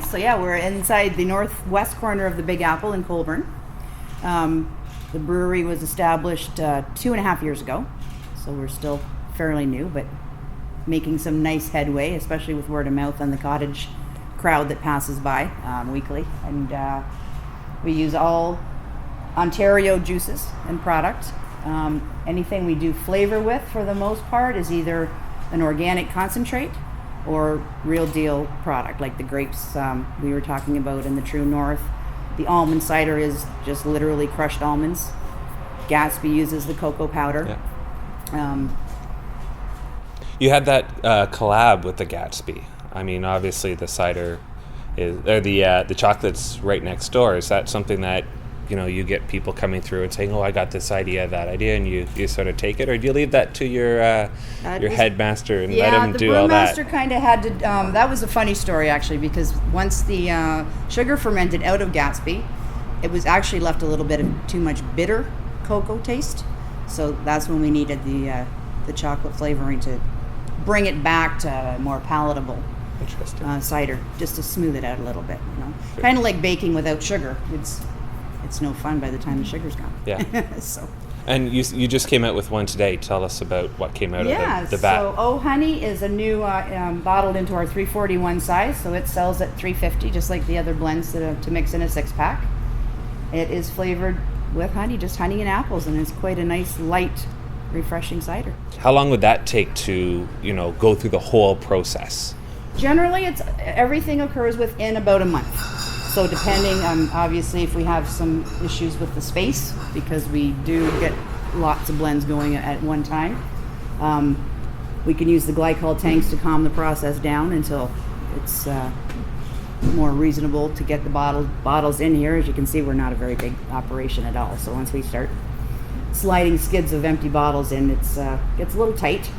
So yeah, we're inside the northwest corner of the Big Apple in Colborne. The brewery was established 2.5 years ago, so we're still fairly new, but making some nice headway, especially with word of mouth and the cottage crowd that passes by weekly. And we use all Ontario juices and product. Anything we do flavor with, for the most part, is either an organic concentrate or real deal product, like the grapes we were talking about in the True North. The almond cider is just literally crushed almonds. Gatsby uses the cocoa powder. Yeah. You had that collab with the Gatsby. I mean, obviously the cider is, or the chocolate's right next door. Is that something that, you know, you get people coming through and saying, "Oh, I got this idea, that idea," and you sort of take it, or do you leave that to your headmaster and let him do all that? Yeah, the brewmaster kind of had to. That was a funny story actually, because once the sugar fermented out of Gatsby, it was actually left a little bit of too much bitter cocoa taste. So that's when we needed the chocolate flavoring to bring it back to a more palatable cider, just to smooth it out a little bit. You know, Sure. Kind of like baking without sugar. It's no fun by the time the sugar's gone. Yeah. So. And you just came out with one today. Tell us about what came out of the bat. So Oh Honey is a new bottled into our 341 size, so it sells at $3.50, just like the other blends to mix in a 6-pack. It is flavored with honey, just honey and apples, and it's quite a nice, light, refreshing cider. How long would that take to, you know, go through the whole process? Generally, everything occurs within about a month. So depending on, obviously, if we have some issues with the space, because we do get lots of blends going at one time, we can use the glycol tanks to calm the process down until it's more reasonable to get the bottles in here. As you can see, we're not a very big operation at all. So once we start sliding skids of empty bottles in, it gets a little tight.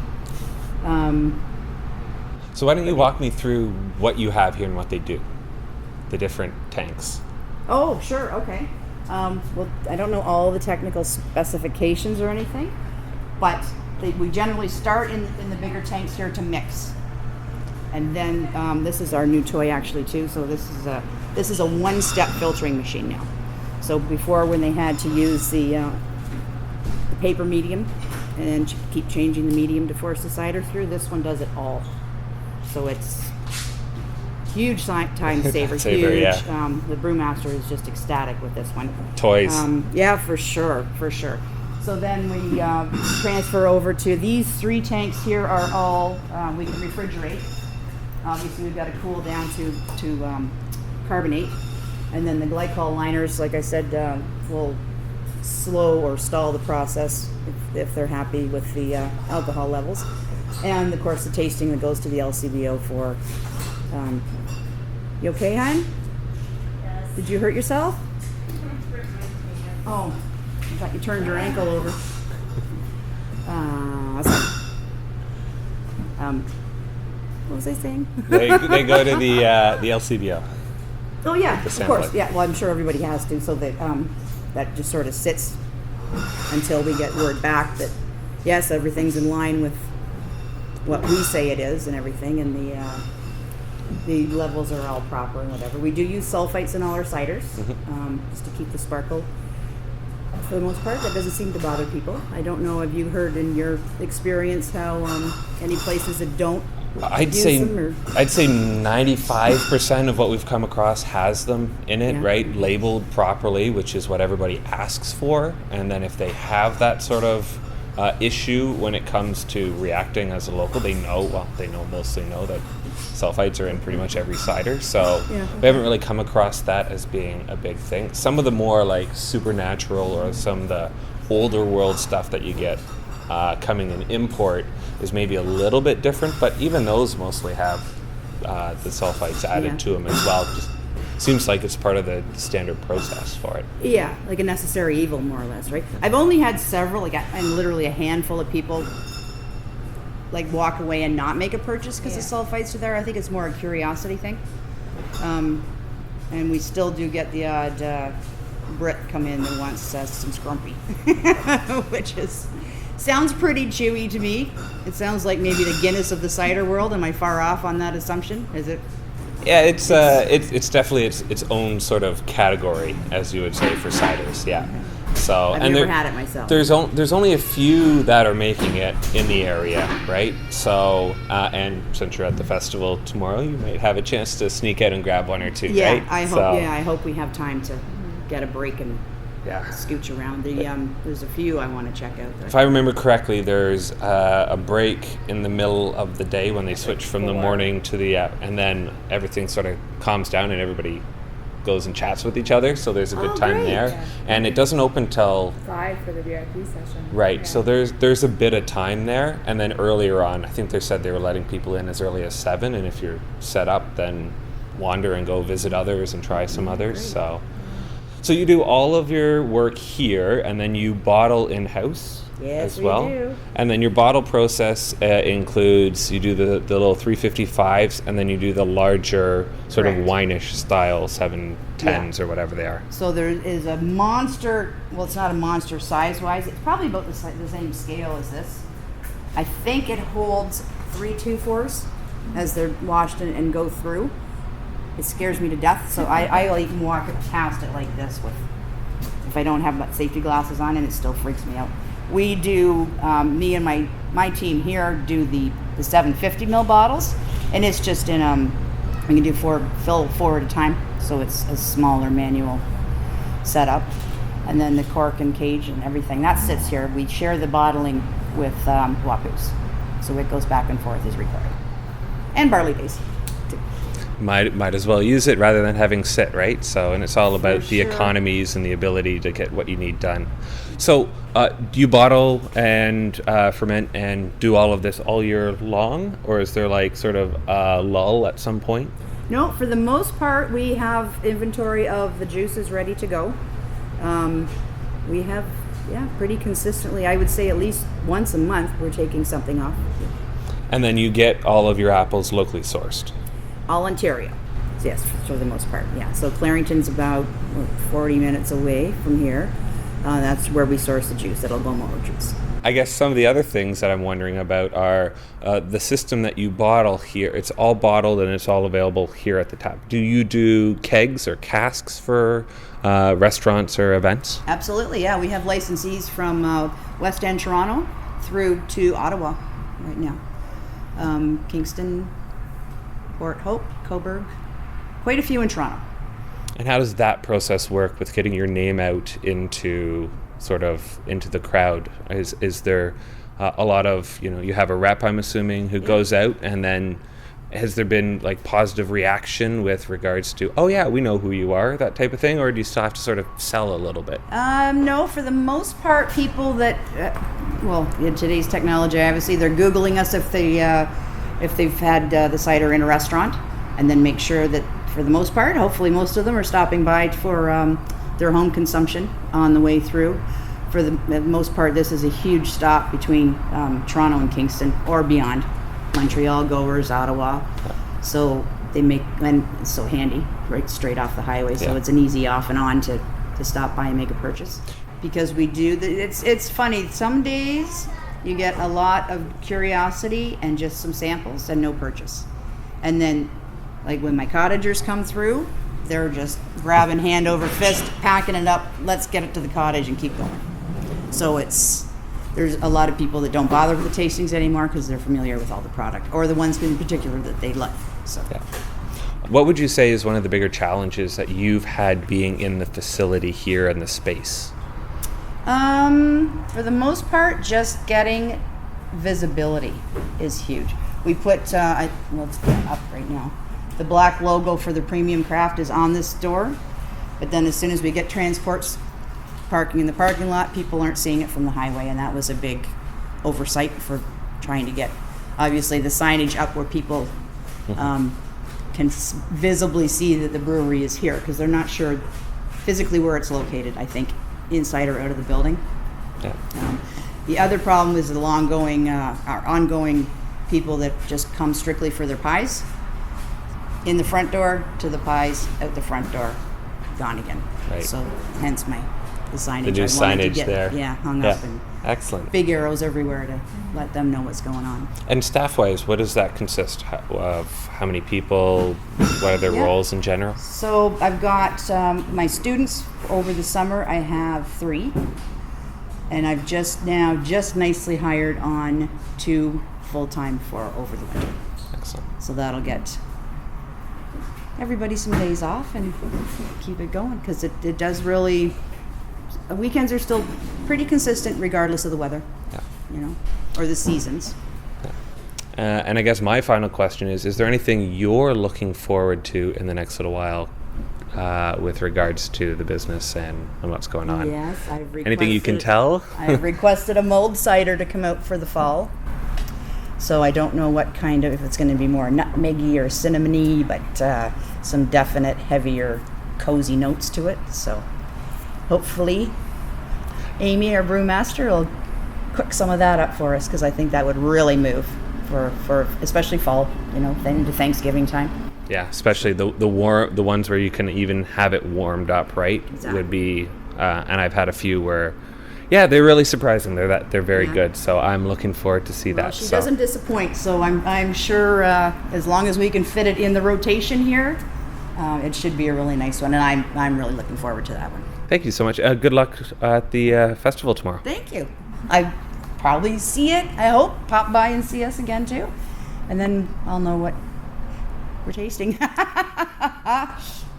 So why don't you walk me through what you have here and what they do? The different tanks. Oh, sure, okay. Well, I don't know all the technical specifications or anything, but we generally start in the bigger tanks here to mix. And then this is our new toy actually too. So this is a one-step filtering machine now. So before, when they had to use the paper medium and keep changing the medium to force the cider through, this one does it all. So it's huge time saver. Huge. Yeah. The brewmaster is just ecstatic with this one. Toys. Yeah, for sure. So then we transfer over to these 3 tanks here are all, we can refrigerate. Obviously we've got to cool down to carbonate. And then the glycol liners, like I said, will slow or stall the process if they're happy with the alcohol levels. And of course the tasting that goes to the LCBO for, you okay, hon? Yes. Did you hurt yourself? Oh, I thought you turned your ankle over. What was I saying? they go to the LCBO. Oh yeah, of sampling. course. Yeah, well, I'm sure everybody has to, so that that just sort of sits until we get word back that yes, everything's in line with what we say it is and everything, and the levels are all proper and whatever. We do use sulfites in all our ciders, just to keep the sparkle. For the most part, that doesn't seem to bother people. I don't know, have you heard in your experience how any places that don't I'd use say them? Or? I'd say 95% of what we've come across has them in it, Yeah. right? Labeled properly, which is what everybody asks for. And then if they have that sort of issue when it comes to reacting as a local, mostly know that sulfites are in pretty much every cider. So Yeah. we haven't really come across that as being a big thing. Some of the more like supernatural or some of the older world stuff that you get coming in import is maybe a little bit different, but even those mostly have the sulfites added to them as well. Just seems like it's part of the standard process for it. Yeah, like a necessary evil, more or less, right? I've only had several, and literally a handful of people like walk away and not make a purchase because the sulfites are there. I think it's more a curiosity thing. And we still do get the odd Brit come in that wants some scrumpy, which sounds pretty chewy to me. It sounds like maybe the Guinness of the cider world. Am I far off on that assumption? Is it? Yeah, it's definitely its own sort of category, as you would say, for ciders. Yeah. So I've never had it myself. There's only a few that are making it in the area, right? So and since you're at the festival tomorrow, you might have a chance to sneak out and grab one or two. Yeah, right? I hope we have time to get a break and scooch around. There's a few I want to check out there. If I remember correctly, there's a break in the middle of the day when they switch from the morning to the and then everything sort of calms down and everybody goes and chats with each other. So there's a good time there, and it doesn't open till 5 for the VIP session. Right. Yeah. So there's a bit of time there, and then earlier on, I think they said they were letting people in as early as 7, and if you're set up, then wander and go visit others and try some others. Great. So you do all of your work here, and then you bottle in-house as well. We do. And then your bottle process includes, you do the little 355s, and then you do the larger sort of wine-ish style 710s or whatever they are. So there is a monster, well, it's not a monster size-wise. It's probably about the same scale as this. I think it holds 324s as they're washed and go through. It scares me to death, so I'll even walk past it like this if I don't have my safety glasses on, and it still freaks me out. We do, me and my team here do the 750 ml bottles, and it's just in, we can do fill 4 at a time, so it's a smaller manual setup. And then the cork and cage and everything, that sits here. We share the bottling with Wapus, so it goes back and forth as required. And barley days. Might as well use it rather than having sit, right? So, and it's all about the sure. economies and the ability to get what you need done. So, do you bottle and ferment and do all of this all year long, or is there like sort of a lull at some point? No, for the most part, we have inventory of the juices ready to go. We have, pretty consistently, I would say at least once a month, we're taking something off. And then you get all of your apples locally sourced. All Ontario, yes, for the most part, yeah. So Clarington's about 40 minutes away from here. That's where we source the juice at Algoma Juice. I guess some of the other things that I'm wondering about are the system that you bottle here. It's all bottled and it's all available here at the tap. Do you do kegs or casks for restaurants or events? Absolutely, yeah. We have licensees from West End Toronto through to Ottawa right now. Kingston, Port Hope, Cobourg, quite a few in Toronto. And how does that process work with getting your name out into the crowd? Is there a lot of, you have a rep, I'm assuming, who goes out, and then has there been like positive reaction with regards to, oh yeah, we know who you are, that type of thing, or do you still have to sort of sell a little bit? No, for the most part, people that, in today's technology, obviously they're Googling us if they've had the cider in a restaurant, and then make sure that for the most part, hopefully most of them are stopping by for their home consumption on the way through. For the most part, this is a huge stop between Toronto and Kingston or beyond. Montreal goers, Ottawa. So they and it's so handy, right straight off the highway. So it's an easy off and on to stop by and make a purchase. Because we do, it's funny, some days you get a lot of curiosity and just some samples and no purchase. And then, like when my cottagers come through, they're just grabbing hand over fist, packing it up, let's get it to the cottage and keep going. So there's a lot of people that don't bother with the tastings anymore because they're familiar with all the product, or the ones in particular that they love. So. Yeah. What would you say is one of the bigger challenges that you've had being in the facility here in the space? For the most part, just getting visibility is huge. We put, let's get up right now. The black logo for the premium craft is on this door, but then as soon as we get transports parking in the parking lot, people aren't seeing it from the highway, and that was a big oversight for trying to get, obviously, the signage up where people can visibly see that the brewery is here, because they're not sure physically where it's located, I think, inside or out of the building. Yeah. The other problem is the our ongoing people that just come strictly for their pies. In the front door to the pies, out the front door, gone again. Right. So hence my the signage. The new I wanted to signage get, there. Yeah, hung Yeah. up and Excellent. big arrows everywhere to let them know what's going on. And staff-wise, what does that consist of? How many people? What are their Yeah. roles in general? So I've got my students over the summer. I have 3, and I've just nicely hired on 2 full-time for over the winter. Excellent. So that'll get everybody some days off and keep it going, because it does really. Weekends are still pretty consistent regardless of the weather, Yeah. you know, or the seasons. And I guess my final question is there anything you're looking forward to in the next little while with regards to the business and what's going on? Yes, I've requested. Anything you can tell? I've requested a mulled cider to come out for the fall. So I don't know what kind of, if it's going to be more nutmeggy or cinnamony, but some definite heavier, cozy notes to it. So hopefully Amy, our brewmaster, will cook some of that up for us, because I think that would really move for especially fall, you know, then into Thanksgiving time. Yeah, especially the ones where you can even have it warmed up, right? Exactly. Would be, and I've had a few where, yeah, they're really surprising. They're very Yeah. good. So I'm looking forward to see Well, that. she So doesn't disappoint, so I'm sure as long as we can fit it in the rotation here, it should be a really nice one, and I'm really looking forward to that one. thank you so much. Good luck at the festival tomorrow. Thank you. I probably see it. I hope pop by and see us again too, and then I'll know what we're tasting.